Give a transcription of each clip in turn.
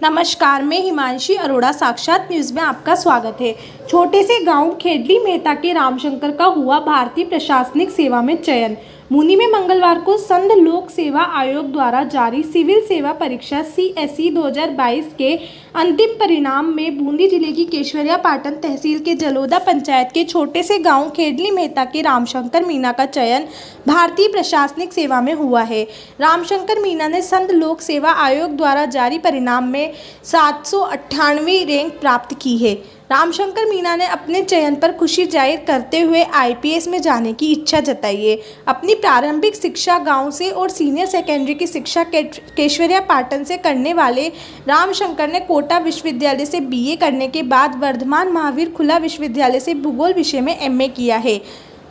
नमस्कार, मैं हिमांशी अरोड़ा साक्षात न्यूज़ में आपका स्वागत है। छोटे से गांव खेडली मेहता के रामशंकर का हुआ भारतीय प्रशासनिक सेवा में चयन। मुनी में मंगलवार को संघ लोक सेवा आयोग द्वारा जारी सिविल सेवा परीक्षा CSE 2022 के अंतिम परिणाम में बूंदी जिले की केशवरिया पाटन तहसील के जलोदा पंचायत के छोटे से गांव खेडली मेहता के रामशंकर मीणा का चयन भारतीय प्रशासनिक सेवा में हुआ है। रामशंकर मीणा ने संघ लोक सेवा आयोग द्वारा जारी परिणाम में 798वीं रैंक प्राप्त की है। रामशंकर मीणा ने अपने चयन पर खुशी जाहिर करते हुए IPS में जाने की इच्छा जताई है। अपनी प्रारंभिक शिक्षा गांव से और सीनियर सेकेंडरी की शिक्षा केशवरिया पाटन से करने वाले रामशंकर ने कोटा विश्वविद्यालय से BA करने के बाद वर्धमान महावीर खुला विश्वविद्यालय से भूगोल विषय में MA किया है।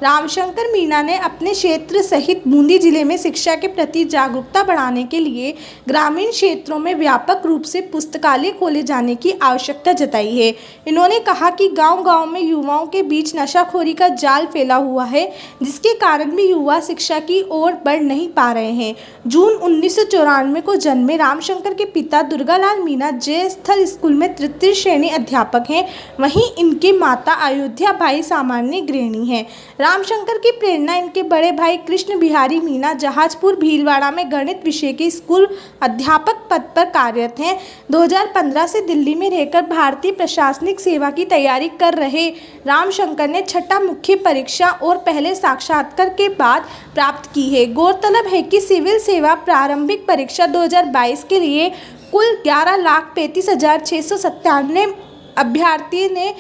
रामशंकर मीणा ने अपने क्षेत्र सहित बूंदी जिले में शिक्षा के प्रति जागरूकता बढ़ाने के लिए ग्रामीण क्षेत्रों में व्यापक रूप से पुस्तकालय खोले जाने की आवश्यकता जताई है। इन्होंने कहा कि गांव-गांव में युवाओं के बीच नशाखोरी का जाल फैला हुआ है, जिसके कारण भी युवा शिक्षा की ओर बढ़ नहीं पा रहे हैं। जून 1994 को जन्मे रामशंकर के पिता दुर्गालाल मीणा जय स्थल स्कूल में तृतीय श्रेणी अध्यापक हैं। वहीं इनके माता अयोध्या बाई सामान्य गृहिणी हैं। रामशंकर की प्रेरणा इनके बड़े भाई कृष्ण बिहारी मीणा जहाजपुर भीलवाड़ा में गणित विषय के स्कूल अध्यापक पद पर कार्यरत हैं। 2015 से दिल्ली में रहकर भारतीय प्रशासनिक सेवा की तैयारी कर रहे रामशंकर ने छठा मुख्य परीक्षा और पहले साक्षात्कार के बाद प्राप्त की है। गौरतलब है कि सिविल सेवा प्रारंभिक परीक्षा 2022 के लिए कुल 11,35,697 अभ्यर्थी ने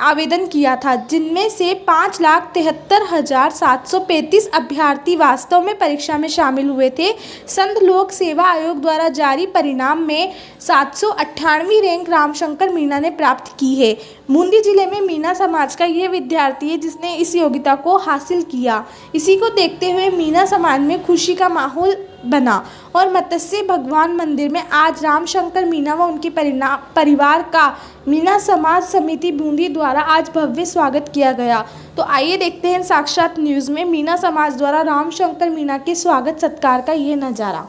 आवेदन किया था, जिनमें से 5,73,735 अभ्यर्थी वास्तव में परीक्षा में शामिल हुए थे। संघ लोक सेवा आयोग द्वारा जारी परिणाम में 798वीं रैंक रामशंकर मीणा ने प्राप्त की है। बूंदी जिले में मीणा समाज का यह विद्यार्थी है जिसने इस योग्यता को हासिल किया। इसी को देखते हुए मीणा समाज में खुशी का माहौल बना और मत्स्य भगवान मंदिर में आज रामशंकर मीणा व उनके परिवार का मीणा समाज समिति बूंदी द्वारा आज भव्य स्वागत किया गया। तो आइए देखते हैं साक्षात न्यूज़ में मीणा समाज द्वारा रामशंकर मीणा के स्वागत सत्कार का ये नज़ारा।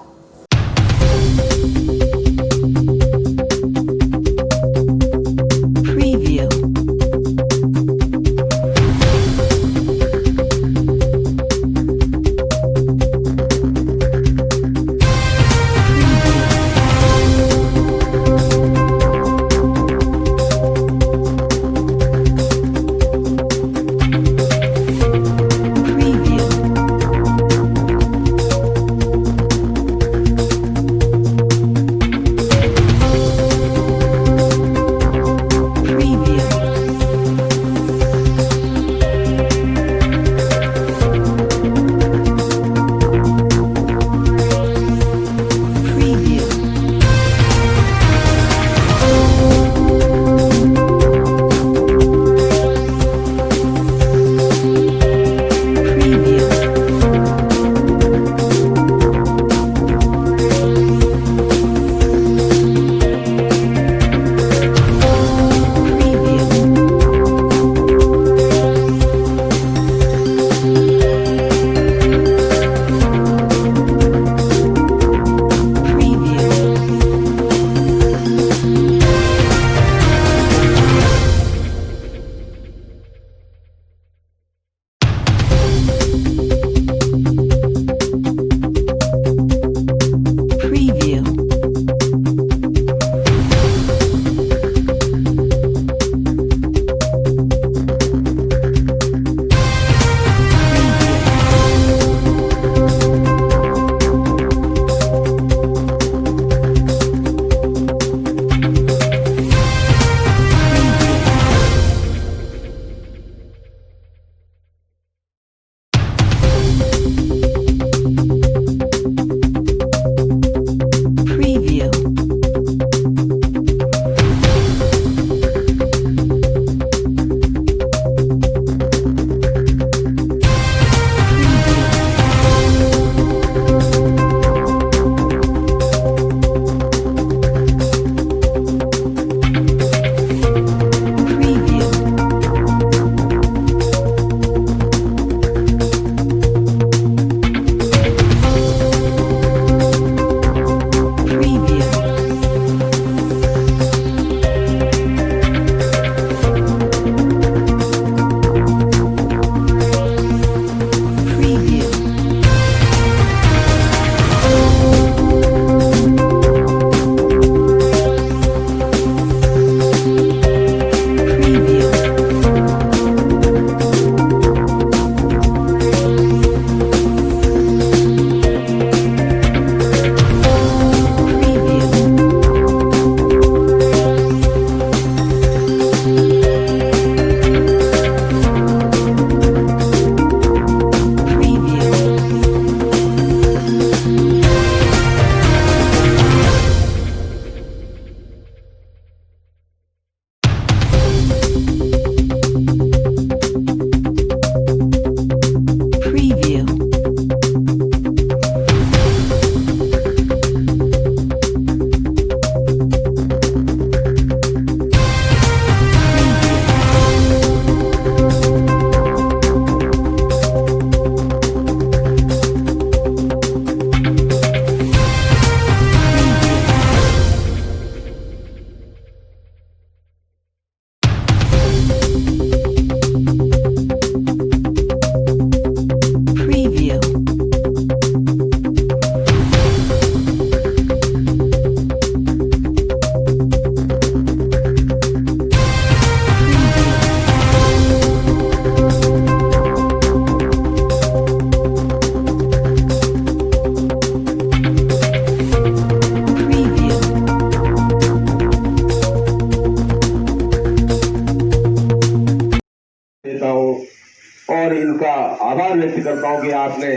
आभार व्यक्त करता हूं कि आपने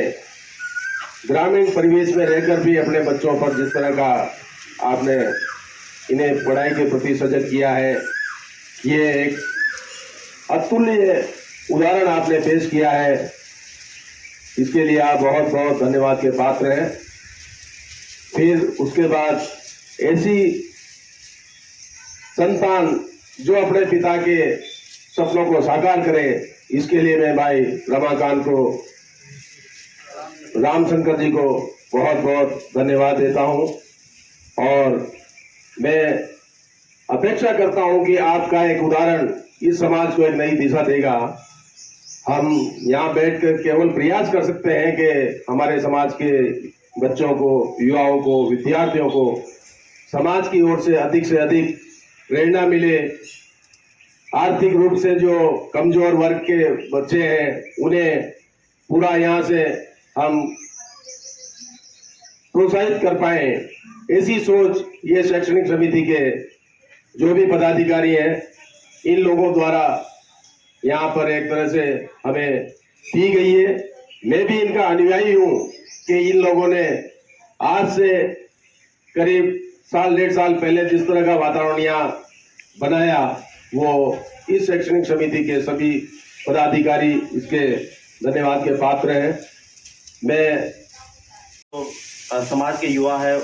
ग्रामीण परिवेश में रहकर भी अपने बच्चों पर जिस तरह का आपने इन्हें पढ़ाई के प्रति सजग किया है, ये एक अतुल्य उदाहरण आपने पेश किया है। इसके लिए आप बहुत बहुत धन्यवाद के पात्र हैं। फिर उसके बाद ऐसी संतान जो अपने पिता के सपनों को साकार करे, इसके लिए मैं भाई रमाकांत को, रामशंकर जी को बहुत बहुत धन्यवाद देता हूं। और मैं अपेक्षा करता हूं कि आपका एक उदाहरण इस समाज को एक नई दिशा देगा। हम यहाँ बैठकर केवल प्रयास कर सकते हैं कि हमारे समाज के बच्चों को, युवाओं को, विद्यार्थियों को समाज की ओर से अधिक प्रेरणा मिले। आर्थिक रूप से जो कमजोर वर्ग के बच्चे हैं उन्हें पूरा यहाँ से हम प्रोत्साहित कर पाए, ऐसी सोच ये शैक्षणिक समिति के जो भी पदाधिकारी हैं इन लोगों द्वारा यहाँ पर एक तरह से हमें दी गई है। मैं भी इनका अनुयायी हूँ कि इन लोगों ने आज से करीब 1.5 साल पहले जिस तरह का वातावरण यहाँ बनाया, वो इस शैक्षणिक समिति के सभी पदाधिकारी इसके धन्यवाद के पात्र हैं। मैं तो समाज के युवा है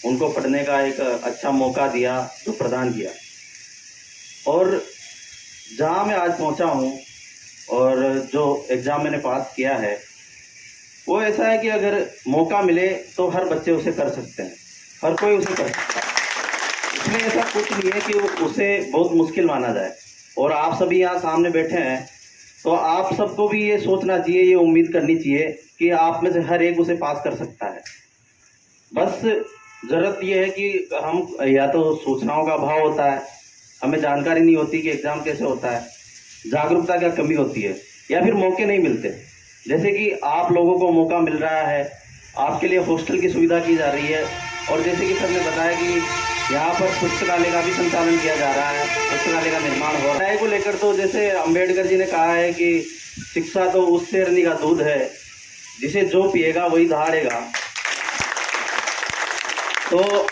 उनको पढ़ने का एक अच्छा मौका दिया, जो प्रदान किया। और जहाँ मैं आज पहुँचा हूँ और जो एग्ज़ाम मैंने पास किया है, वो ऐसा है कि अगर मौका मिले तो हर बच्चे उसे कर सकते हैं, हर कोई उसे कर सकता है। इसमें ऐसा कुछ नहीं है कि वो उसे बहुत मुश्किल माना जाए। और आप सभी यहाँ सामने बैठे हैं तो आप सबको भी ये सोचना चाहिए, ये उम्मीद करनी चाहिए कि आप में से हर एक उसे पास कर सकता है। बस ज़रूरत ये है कि हम या तो सूचनाओं का अभाव होता है, हमें जानकारी नहीं होती कि एग्ज़ाम कैसे होता है, जागरूकता की कमी होती है, या फिर मौके नहीं मिलते। जैसे कि आप लोगों को मौका मिल रहा है, आपके लिए हॉस्टल की सुविधा की जा रही है। और जैसे कि सर ने बताया कि यहाँ पर पुस्तकालय का भी संचालन किया जा रहा है, पुस्तकालय का निर्माण हो रहा है। को लेकर तो जैसे अम्बेडकर जी ने कहा है कि शिक्षा तो उस शेरनी का दूध है जिसे जो पिएगा वही दहाड़ेगा। तो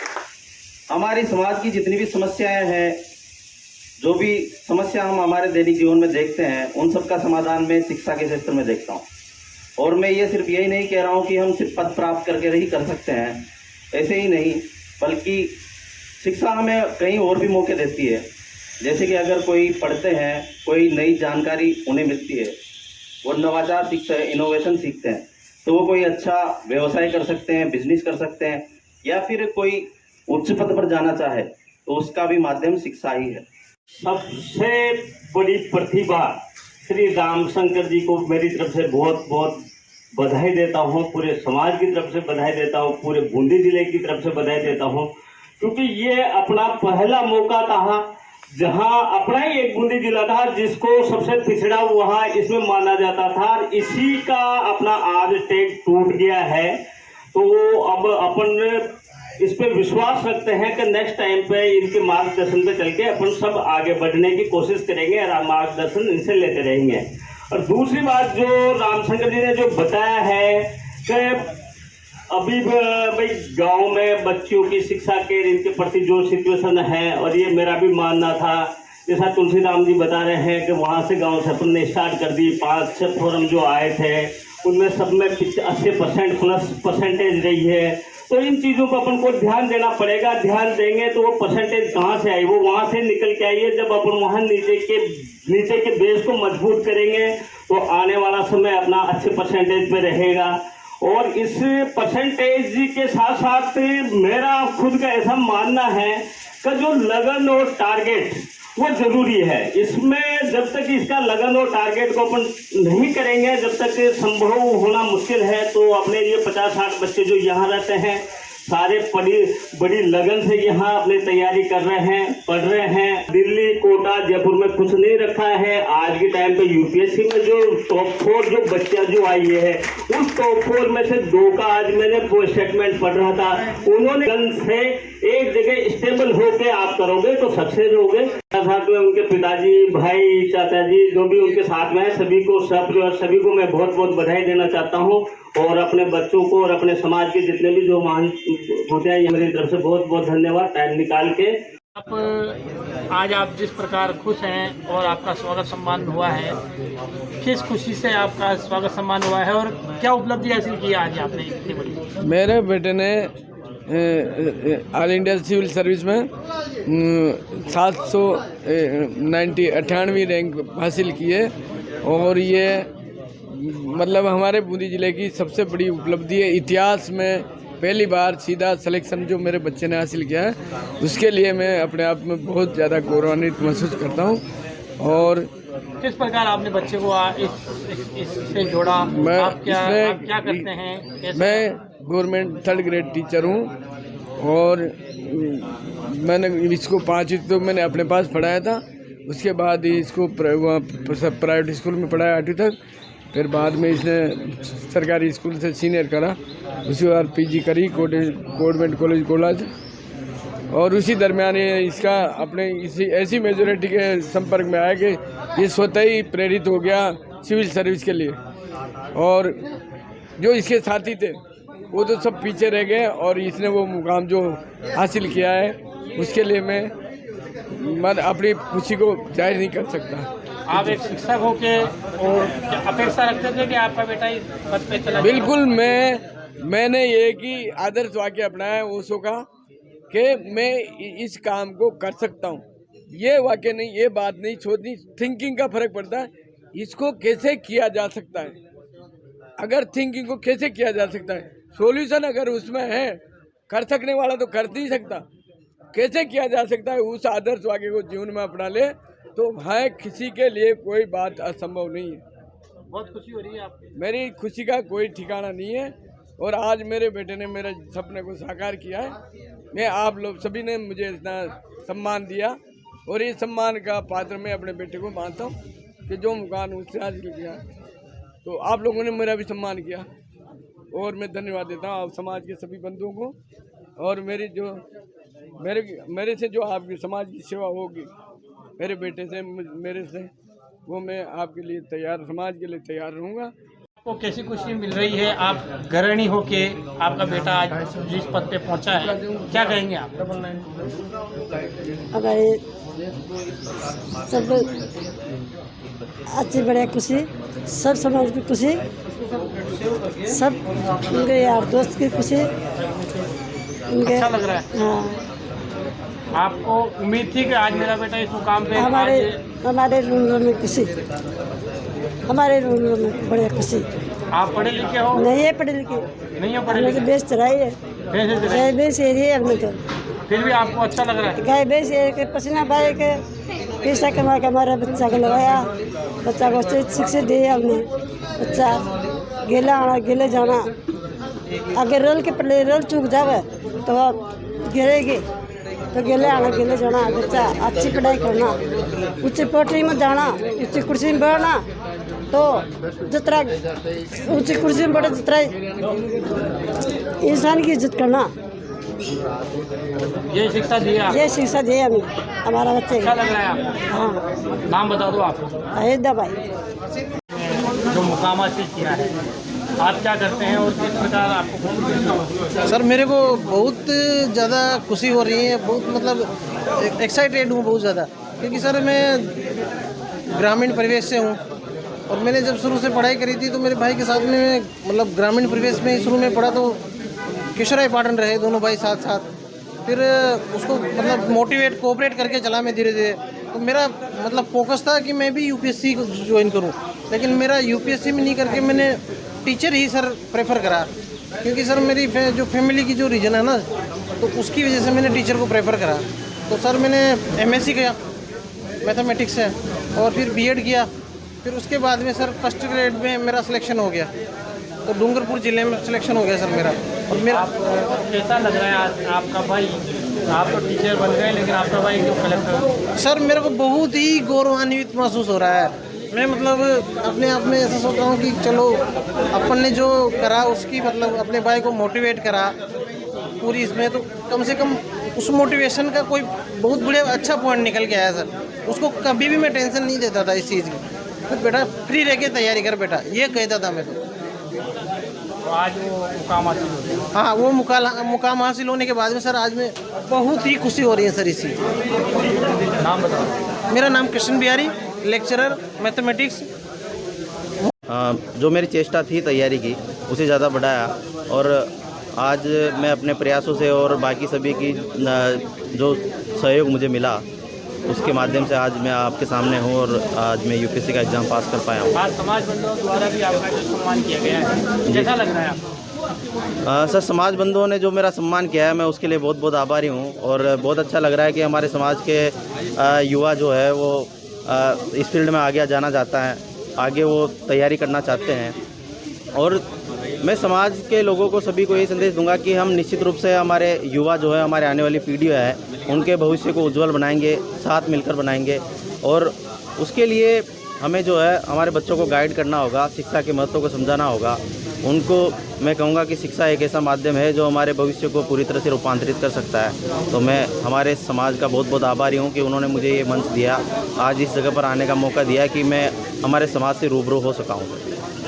हमारी समाज की जितनी भी समस्याएं हैं, जो भी समस्या हम हमारे दैनिक जीवन में देखते हैं, उन सब का समाधान मैं शिक्षा के क्षेत्र में देखता हूँ। और मैं ये सिर्फ यही नहीं कह रहा हूँ कि हम सिर्फ पद प्राप्त करके ही कर सकते हैं, ऐसे ही नहीं, बल्कि शिक्षा हमें कहीं और भी मौके देती है। जैसे कि अगर कोई पढ़ते हैं, कोई नई जानकारी उन्हें मिलती है, वो नवाचार सीखते हैं, इनोवेशन सीखते हैं, तो वो कोई अच्छा व्यवसाय कर सकते हैं, बिजनेस कर सकते हैं, या फिर कोई उच्च पद पर जाना चाहे तो उसका भी माध्यम शिक्षा ही है। सबसे बड़ी प्रतिभा श्री रामशंकर जी को मेरी तरफ से बहुत बहुत बधाई देता हूँ, पूरे समाज की तरफ से बधाई देता हूँ, पूरे बूंदी जिले की तरफ से बधाई देता हूँ, क्योंकि ये अपना पहला मौका था जहाँ अपना ही एक बूंदी जिला था जिसको सबसे पिछड़ा वहाँ इसमें माना जाता था। इसी का अपना आज टेक टूट गया है, तो अब अपन इस पे विश्वास रखते हैं कि नेक्स्ट टाइम पे इनके मार्गदर्शन पे चल के अपन सब आगे बढ़ने की कोशिश करेंगे और मार्गदर्शन इनसे लेते रहेंगे। और दूसरी बात जो रामशंकर जी ने जो बताया है कि अभी भाई गांव में बच्चों की शिक्षा के इनके प्रति जो सिचुएशन है, और ये मेरा भी मानना था, जैसा तुलसीराम जी बता रहे हैं कि वहाँ से गाँव से अपन ने स्टार्ट कर दी। 5-6 फोरम जो आए थे उनमें सब में 80% प्लस परसेंटेज रही है। तो इन चीज़ों को अपन को ध्यान देना पड़ेगा। ध्यान देंगे तो वो परसेंटेज कहाँ से आई, वो वहाँ से निकल के आई है। जब अपन वहाँ नीचे के बेस को मजबूत करेंगे तो आने वाला समय अपना अच्छे परसेंटेज पे रहेगा। और इस परसेंटेज के साथ साथ मेरा खुद का ऐसा मानना है कि जो लगन और टारगेट वो जरूरी है। इसमें जब तक इसका लगन और टारगेट को अपन नहीं करेंगे, जब तक संभव होना मुश्किल है। तो अपने ये 50-60 बच्चे जो यहाँ रहते हैं सारे बड़ी लगन से यहाँ अपनी तैयारी कर रहे हैं, पढ़ रहे हैं। दिल्ली, कोटा, जयपुर में कुछ नहीं रखा है। आज के टाइम पे यूपीएससी में जो टॉप 4 जो बच्चा जो आई है, उस टॉप 4 में से 2 का आज मैंने वो स्टेटमेंट पढ़ रहा था। उन्होंने लगन से एक जगह स्टेबल होके आप करोगे तो सक्सेस होगे। साथ साथ में उनके पिताजी, भाई, चाचा जी जो भी उनके साथ में है, सभी को सपरिवार सभी को मैं बहुत बहुत बधाई देना चाहता हूँ। और अपने बच्चों को और अपने समाज के जितने भी जो महान होते हैं, मेरी तरफ से बहुत बहुत धन्यवाद टाइम निकाल के। आज आप जिस प्रकार खुश हैं और आपका स्वागत सम्मान हुआ है, किस खुशी से आपका स्वागत सम्मान हुआ है और क्या उपलब्धि हासिल की आज आपने इतनी बड़ी? मेरे बेटे ने ऑल इंडिया सिविल सर्विस में 798वीं रैंक हासिल की है और ये मतलब हमारे बूंदी ज़िले की सबसे बड़ी उपलब्धि है। इतिहास में पहली बार सीधा सिलेक्शन जो मेरे बच्चे ने हासिल किया है, उसके लिए मैं अपने आप में बहुत ज़्यादा गौरवान्वित महसूस करता हूँ। और किस प्रकार आपने बच्चे को इससे जोड़ा? आप क्या करते हैं? कैसे? मैं गवर्नमेंट 3rd ग्रेड टीचर हूँ और मैंने इसको 5वीं तो मैंने अपने पास पढ़ाया था। उसके बाद इसको प्राइवेट स्कूल में पढ़ाया 8वीं तक। फिर बाद में इसने सरकारी स्कूल से सीनियर करा, उसके बाद पीजी करी गवर्नमेंट कॉलेज कोलाज। और उसी दरमियान ये इसका अपने इसी ऐसी मेजोरिटी के संपर्क में आया कि ये स्वतः ही प्रेरित हो गया सिविल सर्विस के लिए। और जो इसके साथी थे वो तो सब पीछे रह गए और इसने वो मुकाम जो हासिल किया है उसके लिए मैं अपनी खुशी को जाहिर नहीं कर सकता। आप एक शिक्षक हो के और अपेक्षा रखते थे कि आपका बेटा इस पद पे चला? बिल्कुल, मैंने ये कि आदर्श वाक्य अपनाया है ओशो का कि मैं इस काम को कर सकता हूँ। ये वाक्य नहीं, ये बात नहीं सोचनी, थिंकिंग का फर्क पड़ता है। इसको कैसे किया जा सकता है, अगर थिंकिंग को कैसे किया जा सकता है, सॉल्यूशन अगर उसमें है, कर सकने वाला तो कर नहीं सकता, कैसे किया जा सकता है, उस आदर्श वाक्य को जीवन में अपना ले तो है किसी के लिए कोई बात असंभव नहीं है। बहुत खुशी हो रही है आपको? मेरी खुशी का कोई ठिकाना नहीं है और आज मेरे बेटे ने मेरे सपने को साकार किया है। मैं आप लोग सभी ने मुझे इतना सम्मान दिया और इस सम्मान का पात्र मैं अपने बेटे को मानता हूँ कि जो मुकाम उससे हासिल किया, तो आप लोगों ने मेरा भी सम्मान किया और मैं धन्यवाद देता हूँ आप समाज के सभी बंधुओं को। और मेरे से जो आपकी समाज की सेवा होगी मेरे बेटे से, मेरे से, वो मैं आपके लिए तैयार, समाज के लिए तैयार रहूँगा। आपको कैसी खुशी मिल रही है? आप गृहिणी होके आपका बेटा आज जिस पद पे पहुंचा है, क्या कहेंगे आप? हमारे सब अच्छी बढ़िया खुशी, सब समाज की खुशी, सब उनके यार दोस्त की खुशी। अच्छा लग रहा है? हाँ। आपको उम्मीद थी कि आज मेरा बेटा इस मुकाम पे? हमारे रूम में खुशी, हमारे रूम में बढ़िया खुशी। आप पढ़े लिखे हो? नहीं है पढ़े लिखे, नहीं हो पढ़े लिखे? तो बेच चढ़ाई है, गाय बेच एरिए हमने तो। फिर भी आपको अच्छा लग रहा है? गाय बेच के पसीना बहाए के पैसा कमा के हमारे बच्चा को लगाया, बच्चा को शिक्षा दी हमने। बच्चा गेला आना गेले जाना, अगर रोल के पहले रोल चूक जावे तो गिरेगी, तो गेले आना गेले जाना। बच्चा अच्छी पढ़ाई करना, ऊंची पोटरी में जाना, ऊंची कुर्सी में बैठना, तो जितना ऊंची कुर्सी में बैठे जितना इंसान की इज्जत करना। ये शिक्षा दिया? ये शिक्षा दिया हमें हमारा बच्चे। अच्छा लग रहा है आपको? हाँ। नाम बता दो आप। अयोध्या भाई। जो मुकाम हासिल किया है, आप क्या करते हैं और किस प्रकार आपको? सर मेरे को बहुत ज़्यादा खुशी हो रही है, बहुत मतलब एक्साइटेड हूँ बहुत ज़्यादा, क्योंकि सर मैं ग्रामीण परिवेश से हूँ और मैंने जब शुरू से पढ़ाई करी थी तो मेरे भाई के साथ में मतलब ग्रामीण परिवेश में शुरू में पढ़ा, तो किशोराई पाटन रहे दोनों भाई साथ साथ। फिर उसको मतलब मोटिवेट कोऑपरेट करके चला मैं धीरे धीरे। तो मेरा मतलब फोकस था कि मैं भी यूपीएससी को ज्वाइन करूं, लेकिन मेरा यूपीएससी में नहीं करके मैंने टीचर ही सर प्रेफर करा, क्योंकि सर मेरी जो फैमिली की जो रीजन है ना, तो उसकी वजह से मैंने टीचर को प्रेफर करा। तो सर मैंने एमएससी किया मैथमेटिक्स से और फिर बीएड किया। फिर उसके बाद में सर 1st ग्रेड में मेरा सिलेक्शन हो गया, तो डूंगरपुर ज़िले में सिलेक्शन हो गया सर मेरा। और मेरा कैसा लग रहा है आपका भाई, आप तो टीचर बन गए लेकिन आपका भाई जो कलेक्टर? सर मेरे को बहुत ही गौरवान्वित महसूस हो रहा है। मैं मतलब अपने आप में ऐसा सोच रहा हूँ कि चलो अपन ने जो करा उसकी मतलब अपने भाई को मोटिवेट करा पूरी इसमें, तो कम से कम उस मोटिवेशन का कोई बहुत बढ़िया अच्छा पॉइंट निकल के आया सर। उसको कभी भी मैं टेंशन नहीं देता था इस चीज़ की, तो बेटा फ्री रह के तैयारी कर बेटा, ये कहता था मैं तो। आज वो मुकाम हासिल हो गया। हाँ, वो मुकाम हासिल होने के बाद में सर आज में बहुत ही खुशी हो रही है सर इस चीज़ की। नाम बताओ। मेरा नाम कृष्ण बिहारी, लेक्चरर मैथमेटिक्स। जो मेरी चेष्टा थी तैयारी की उसे ज़्यादा बढ़ाया, और आज मैं अपने प्रयासों से और बाकी सभी की जो सहयोग मुझे मिला उसके माध्यम से आज मैं आपके सामने हूँ और आज मैं यूपीएससी का एग्ज़ाम पास कर पाया हूँ। आज समाज बंधुओं द्वारा भी आपका जो सम्मान किया गया है, कैसा लग रहा है आपको? सर, समाज बंधुओं ने जो मेरा सम्मान किया है मैं उसके लिए बहुत बहुत आभारी हूँ, और बहुत अच्छा लग रहा है कि हमारे समाज के युवा जो है वो इस फील्ड में आगे जाना चाहता है, आगे वो तैयारी करना चाहते हैं। और मैं समाज के लोगों को सभी को ये संदेश दूंगा कि हम निश्चित रूप से हमारे युवा जो है, हमारे आने वाली पीढ़ी है, उनके भविष्य को उज्जवल बनाएंगे, साथ मिलकर बनाएंगे। और उसके लिए हमें जो है हमारे बच्चों को गाइड करना होगा, शिक्षा के महत्व को समझाना होगा उनको। मैं कहूँगा कि शिक्षा एक ऐसा माध्यम है जो हमारे भविष्य को पूरी तरह से रूपांतरित कर सकता है। तो मैं हमारे समाज का बहुत बहुत आभारी हूँ कि उन्होंने मुझे ये मंच दिया, आज इस जगह पर आने का मौका दिया कि मैं हमारे समाज से रूबरू हो सका हूँ।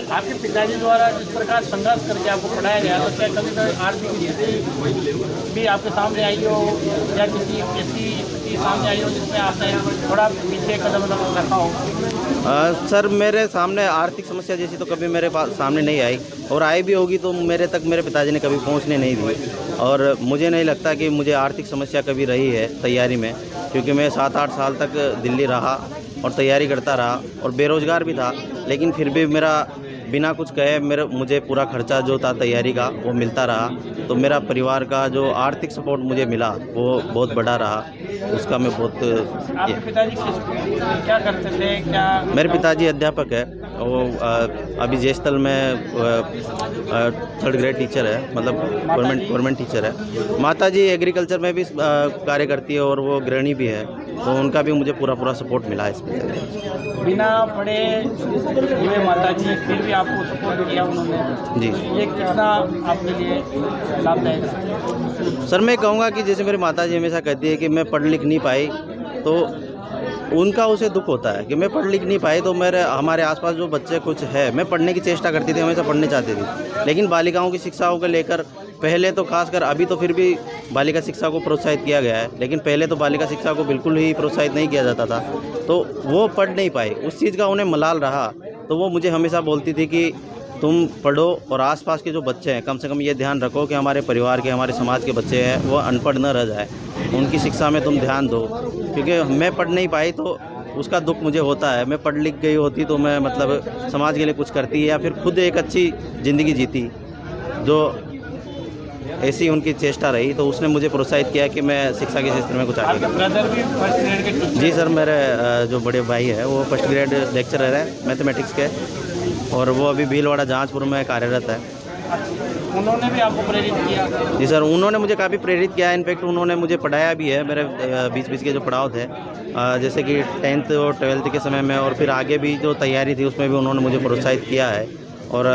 आपके पिताजी द्वारा जिस प्रकार संघर्ष करके आपको पढ़ाया गया, तो क्या कभी आर्थिक स्थिति भी आपके सामने आई हो या किसी ऐसी स्थिति सामने आई हो जिसमें आपने थोड़ा पीछे कदम रखा हो? सर, मेरे सामने आर्थिक समस्या जैसी तो कभी मेरे पास सामने नहीं आई, और आई भी होगी तो मेरे तक मेरे पिताजी ने कभी पहुंचने नहीं दी। और मुझे नहीं लगता कि मुझे आर्थिक समस्या कभी रही है तैयारी में, क्योंकि मैं 7-8 साल तक दिल्ली रहा और तैयारी करता रहा और बेरोज़गार भी था, लेकिन फिर भी मेरा बिना कुछ कहे मुझे पूरा खर्चा जो था तैयारी का वो मिलता रहा। तो मेरा परिवार का जो आर्थिक सपोर्ट मुझे मिला वो बहुत बड़ा रहा, उसका मैं बहुत। आपके पिताजी क्या करते थे? क्या मेरे पिताजी अध्यापक है, वो अभी जेस्थल में 3rd ग्रेड टीचर है, मतलब गवर्नमेंट टीचर है। माताजी एग्रीकल्चर में भी कार्य करती है और वो गृहिणी भी है, तो उनका भी मुझे पूरा सपोर्ट मिला है इसमें। बिना पढ़े हुए माताजी फिर भी आपको सपोर्ट किया उन्होंने जी। ये कितना आपके लिए लाभदायक रहा? सर, मैं कहूँगा कि जैसे मेरी माताजी हमेशा कहती है कि मैं पढ़ लिख नहीं पाई, तो उनका उसे दुख होता है कि मैं पढ़ लिख नहीं पाई। तो हमारे आसपास जो बच्चे कुछ है, मैं पढ़ने की चेष्टा करती थी, हमेशा पढ़ने चाहती थी, लेकिन बालिकाओं की शिक्षाओं को लेकर पहले तो खासकर, अभी तो फिर भी बालिका शिक्षा को प्रोत्साहित किया गया है, लेकिन पहले तो बालिका शिक्षा को बिल्कुल ही प्रोत्साहित नहीं किया जाता था, तो वो पढ़ नहीं पाई। उस चीज़ का उन्हें मलाल रहा, तो वो मुझे हमेशा बोलती थी कि तुम पढ़ो और आसपास के जो बच्चे हैं कम से कम ये ध्यान रखो कि हमारे परिवार के, हमारे समाज के बच्चे हैं वो अनपढ़ न रह जाए, उनकी शिक्षा में तुम ध्यान दो। क्योंकि मैं पढ़ नहीं पाई तो उसका दुख मुझे होता है। मैं पढ़ लिख गई होती तो मैं मतलब समाज के लिए कुछ करती या फिर खुद एक अच्छी ज़िंदगी जीती, जो ऐसी उनकी चेष्टा रही। तो उसने मुझे प्रोत्साहित किया कि मैं शिक्षा के क्षेत्र में कुछ आगे करूं। ब्रदर भी 1st ग्रेड के टीचर? जी सर, मेरे जो बड़े भाई है वो 1st ग्रेड लेक्चरर है मैथमेटिक्स के, और वो अभी भीलवाड़ा जहांजपुर में कार्यरत है। उन्होंने भी आपको प्रेरित किया? जी सर, उन्होंने मुझे काफ़ी प्रेरित किया। इनफैक्ट उन्होंने मुझे पढ़ाया भी है। मेरे बीच के जो पड़ाव थे, जैसे कि 10th और 12th के समय में, और फिर आगे भी जो तैयारी थी उसमें भी उन्होंने मुझे प्रोत्साहित किया है, और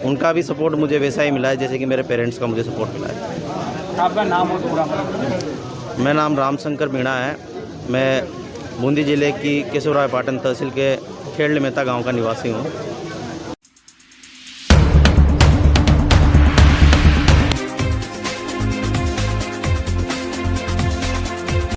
उनका भी सपोर्ट मुझे वैसा ही मिला है जैसे कि मेरे पेरेंट्स का मुझे सपोर्ट मिला है। आपका नाम और पूरा? मेरा नाम रामशंकर मीणा है। मैं बूंदी जिले की केशवराय पाटन तहसील के खेड़ मेहता गाँव का निवासी हूँ।